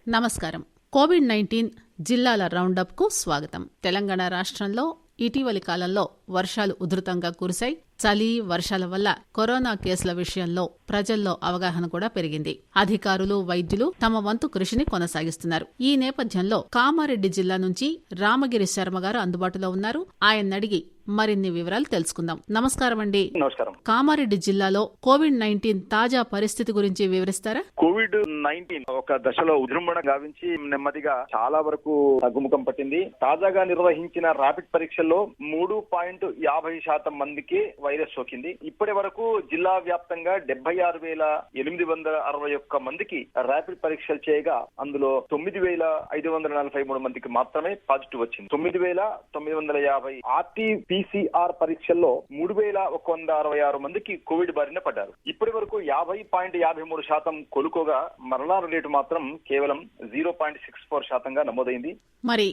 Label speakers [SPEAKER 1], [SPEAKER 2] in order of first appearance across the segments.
[SPEAKER 1] నమస్కారం. కోవిడ్-19 జిల్లాల రౌండప్కు స్వాగతం. తెలంగాణ రాష్ట్రంలో ఇటీవలి కాలంలో వర్షాలు ఉధృతంగా కురిశాయి. చలి, వర్షాల వల్ల కరోనా కేసుల విషయంలో ప్రజల్లో అవగాహన కూడా పెరిగింది. అధికారులు, వైద్యులు తమ వంతు కృషిని కొనసాగిస్తున్నారు. ఈ నేపథ్యంలో కామారెడ్డి జిల్లా నుంచి రామగిరి శర్మ గారు అందుబాటులో ఉన్నారు. ఆయన్నడిగి మరిన్ని వివరాలు తెలుసుకుందాం. నమస్కారం అండి.
[SPEAKER 2] నమస్కారం.
[SPEAKER 1] కామారెడ్డి జిల్లాలో కోవిడ్-19 తాజా పరిస్థితి గురించి వివరిస్తారా?
[SPEAKER 2] కోవిడ్-19 ఒక దశలో ఉజృంభణ గావించి నెమ్మదిగా చాలా వరకు తగ్గుముఖం పట్టింది. తాజాగా నిర్వహించిన ర్యాపిడ్ పరీక్షల్లో 3.50% మందికి వైరస్ సోకింది. ఇప్పటి వరకు జిల్లా వ్యాప్తంగా 76,861 మందికి ర్యాపిడ్ పరీక్షలు చేయగా అందులో 9,543 మందికి మాత్రమే పాజిటివ్ వచ్చింది. 9,950 ఆర్టీ-పీసీఆర్ పరీక్షల్లో 3,166 మందికి కోవిడ్ బారిన పడ్డారు. ఇప్పటి వరకు 50.53% కోలుకోగా మరణాల రేటు మాత్రం కేవలం 0.64% నమోదైంది.
[SPEAKER 1] మరి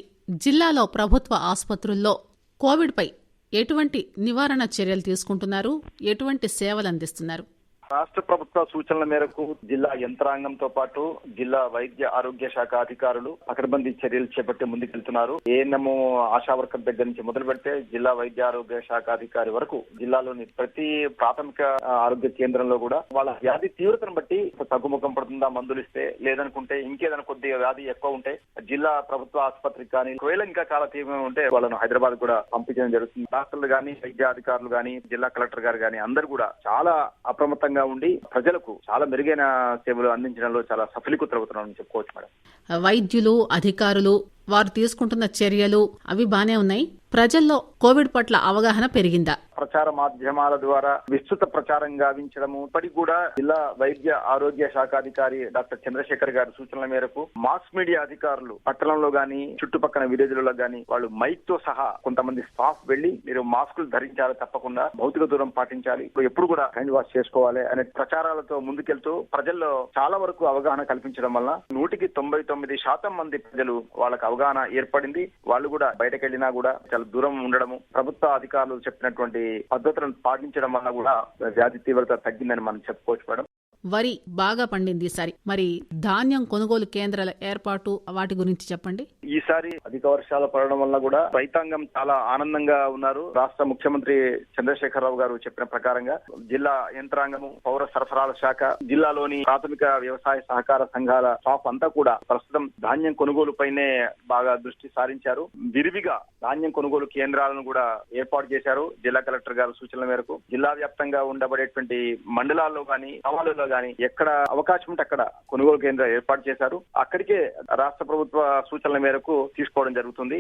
[SPEAKER 1] జిల్లాలో ప్రభుత్వ ఆసుపత్రుల్లో కోవిడ్ పై ఎటువంటి నివారణ చర్యలు తీసుకుంటున్నారు? ఎటువంటి సేవలు అందిస్తున్నారు?
[SPEAKER 2] రాష్ట్ర ప్రభుత్వ సూచనల మేరకు జిల్లా యంత్రాంగంతో పాటు జిల్లా వైద్య ఆరోగ్య శాఖ అధికారులు పకడ్బందీ చర్యలు చేపట్టి ముందుకెళ్తున్నారు. ఏఎన్ఎం ఆశా వర్కర్ దగ్గర నుంచి మొదలు పెడితే జిల్లా వైద్య ఆరోగ్య శాఖ అధికారి వరకు జిల్లాలోని ప్రతి ప్రాథమిక ఆరోగ్య కేంద్రంలో కూడా వాళ్ళ వ్యాధి తీవ్రతను బట్టి తగ్గుముఖం పడుతుందా మందులు ఇస్తే, లేదనుకుంటే ఇంకేదైనా కొద్దిగా వ్యాధి ఎక్కువ ఉంటే జిల్లా ప్రభుత్వ ఆసుపత్రికి కానీ, ఒకవేళ ఇంకా చాలా తీవ్రంగా ఉంటే వాళ్ళను హైదరాబాద్ కూడా పంపించడం జరుగుతుంది. డాక్టర్లు గానీ, వైద్య అధికారులు గానీ, జిల్లా కలెక్టర్ గారు గానీ అందరూ కూడా చాలా అప్రమత్తంగా ఉండి ప్రజలకు చాలా మెరుగైన సేవలు అందించడంలో చాలా సఫలీకృతమవుతున్నారని చెప్పుకోవచ్చు మేడం.
[SPEAKER 1] వైద్యులు, అధికారులు వారు తీసుకుంటున్న చర్యలు అవి బానే ఉన్నాయి. ప్రజల్లో కోవిడ్ పట్ల అవగాహన పెరిగిందా?
[SPEAKER 2] ప్రచార మాధ్యమాల ద్వారా విస్తృత ప్రచారం గావించడము, ఇప్పటికి కూడా జిల్లా వైద్య ఆరోగ్య శాఖ అధికారి డాక్టర్ చంద్రశేఖర్ గారి సూచనల మేరకు మాస్ మీడియా అధికారులు పట్టణంలో గానీ, చుట్టుపక్కల విలేజ్లలో గానీ వాళ్ళు మైక్ తో సహా కొంతమంది స్టాఫ్ వెళ్లి మీరు మాస్కులు ధరించాలి, తప్పకుండా భౌతిక దూరం పాటించాలి, ఎప్పుడు కూడా హ్యాండ్ వాష్ చేసుకోవాలి అనే ప్రచారాలతో ముందుకెళ్తూ ప్రజల్లో చాలా వరకు అవగాహన కల్పించడం వల్ల 99% మంది ప్రజలు వాళ్ళకి అవగాహన ఏర్పడింది. వాళ్ళు కూడా బయటకెళ్లినా కూడా చాలా దూరం ఉండడము, ప్రభుత్వ అధికారులు చెప్పినటువంటి పద్ధతులను పాటించడం వల్ల కూడా వ్యాధి తీవ్రత తగ్గిందని మనం చెప్పుకోవచ్చు మేడం.
[SPEAKER 1] వరి బాగా పండింది ఈసారి. మరి ధాన్యం కొనుగోలు కేంద్రాల ఏర్పాటు వాటి గురించి చెప్పండి.
[SPEAKER 2] ఈసారి అధిక వర్షాలు పడడం వల్ల కూడా రైతాంగం చాలా ఆనందంగా ఉన్నారు. రాష్ట్ర ముఖ్యమంత్రి చంద్రశేఖరరావు గారు చెప్పిన ప్రకారంగా జిల్లా యంత్రాంగము, పౌర సరఫరాల శాఖ, జిల్లాలోని ప్రాథమిక వ్యవసాయ సహకార సంఘాల స్టాఫ్ అంతా కూడా ప్రస్తుతం ధాన్యం కొనుగోలు పైనే బాగా దృష్టి సారించారు. విరివిగా ధాన్యం కొనుగోలు కేంద్రాలను కూడా ఏర్పాటు చేశారు. జిల్లా కలెక్టర్ గారు సూచనల మేరకు జిల్లా వ్యాప్తంగా ఉండబడేటువంటి మండలాల్లో గానీ, గ్రామాలలో గానీ ఎక్కడ అవకాశం ఉంటే అక్కడ కొనుగోలు కేంద్రాలు ఏర్పాటు చేశారు. అక్కడికే రాష్ట్ర ప్రభుత్వ సూచనల మేరకు తీసుకోవడం జరుగుతుంది.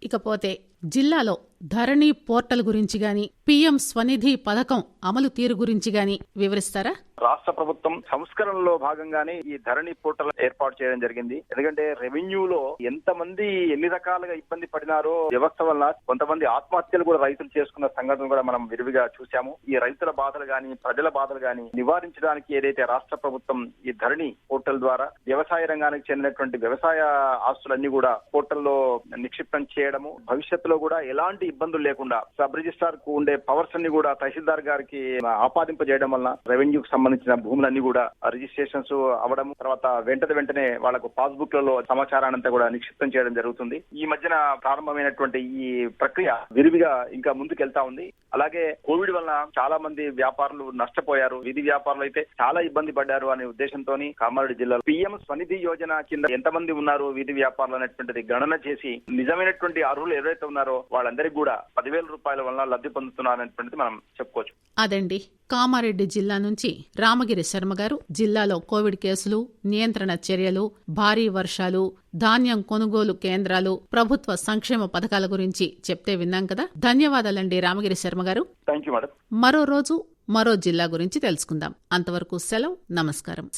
[SPEAKER 1] ఇకపోతే జిల్లాలో ధరణి పోర్టల్ గురించి గాని, పీఎం స్వనిధి పథకం అమలు తీరు గురించి గాని వివరిస్తారా?
[SPEAKER 2] రాష్ట్ర ప్రభుత్వం సంస్కరణలో భాగంగానే ఈ ధరణి పోర్టల్ ఏర్పాటు చేయడం జరిగింది. ఎందుకంటే రెవెన్యూలో ఎంతమంది ఎన్ని రకాలుగా ఇబ్బంది పడినారో వ్యవస్థ వల్ల కొంతమంది ఆత్మహత్యలు కూడా రైతులు చేసుకున్న సంఘటన కూడా మనం విరివిగా చూశాము. ఈ రైతుల బాధలు గాని, ప్రజల బాధలు గాని నివారించడానికి ఏదైతే రాష్ట్ర ప్రభుత్వం ఈ ధరణి పోర్టల్ ద్వారా వ్యవసాయ రంగానికి చెందినటువంటి వ్యవసాయ ఆస్తులన్నీ కూడా పోర్టల్లో నిక్షిప్తం చేయడము, భవిష్యత్తులో కూడా ఎలాంటి ఇబ్బందులు లేకుండా సబ్ రిజిస్ట్రార్ కు ఉండే పవర్స్ అన్ని కూడా తహసీల్దార్ గారికి ఆపాదింపజేయడం వల్ల రెవెన్యూకి సంబంధించిన భూములన్నీ కూడా రిజిస్ట్రేషన్స్ అవ్వడం, తర్వాత వెంటనే వాళ్ళకు పాస్బుక్ లలో సమాచారాన్ని కూడా నిక్షిప్తం చేయడం జరుగుతుంది. ఈ మధ్యన ప్రారంభమైనటువంటి ఈ ప్రక్రియ విరివిగా ఇంకా ముందుకెళ్తా ఉంది. అలాగే కోవిడ్ వల్ల చాలా మంది వ్యాపారులు నష్టపోయారు. వీధి వ్యాపారులు అయితే చాలా ఇబ్బంది పడ్డారు అనే ఉద్దేశంతో కామారెడ్డి జిల్లాలో పీఎం స్వనిధి యోజన కింద ఎంతమంది ఉన్నారు వీధి వ్యాపారులు అనేటువంటిది గణన చేసి నిజమైనటువంటి అర్హులు ఎవరైతే ఉన్నారో వాళ్ళందరికీ కూడా 10,000 రూపాయల వల్ల లబ్ధి పొందుతున్నారనేటువంటిది మనం చెప్పుకోవచ్చు.
[SPEAKER 1] అదండి, కామారెడ్డి జిల్లా నుంచి రామగిరి శర్మ గారు జిల్లాలో కోవిడ్ కేసులు, నియంత్రణ చర్యలు, భారీ వర్షాలు, ధాన్యం కొనుగోలు కేంద్రాలు, ప్రభుత్వ సంక్షేమ పథకాల గురించి చెప్తే విన్నాం కదా. ధన్యవాదాలండి రామగిరి శర్మ గారు.
[SPEAKER 2] Thank you madam.
[SPEAKER 1] మరో రోజు మరో జిల్లా గురించి తెలుసుకుందాం. అంతవరకు సెలవు. నమస్కారం.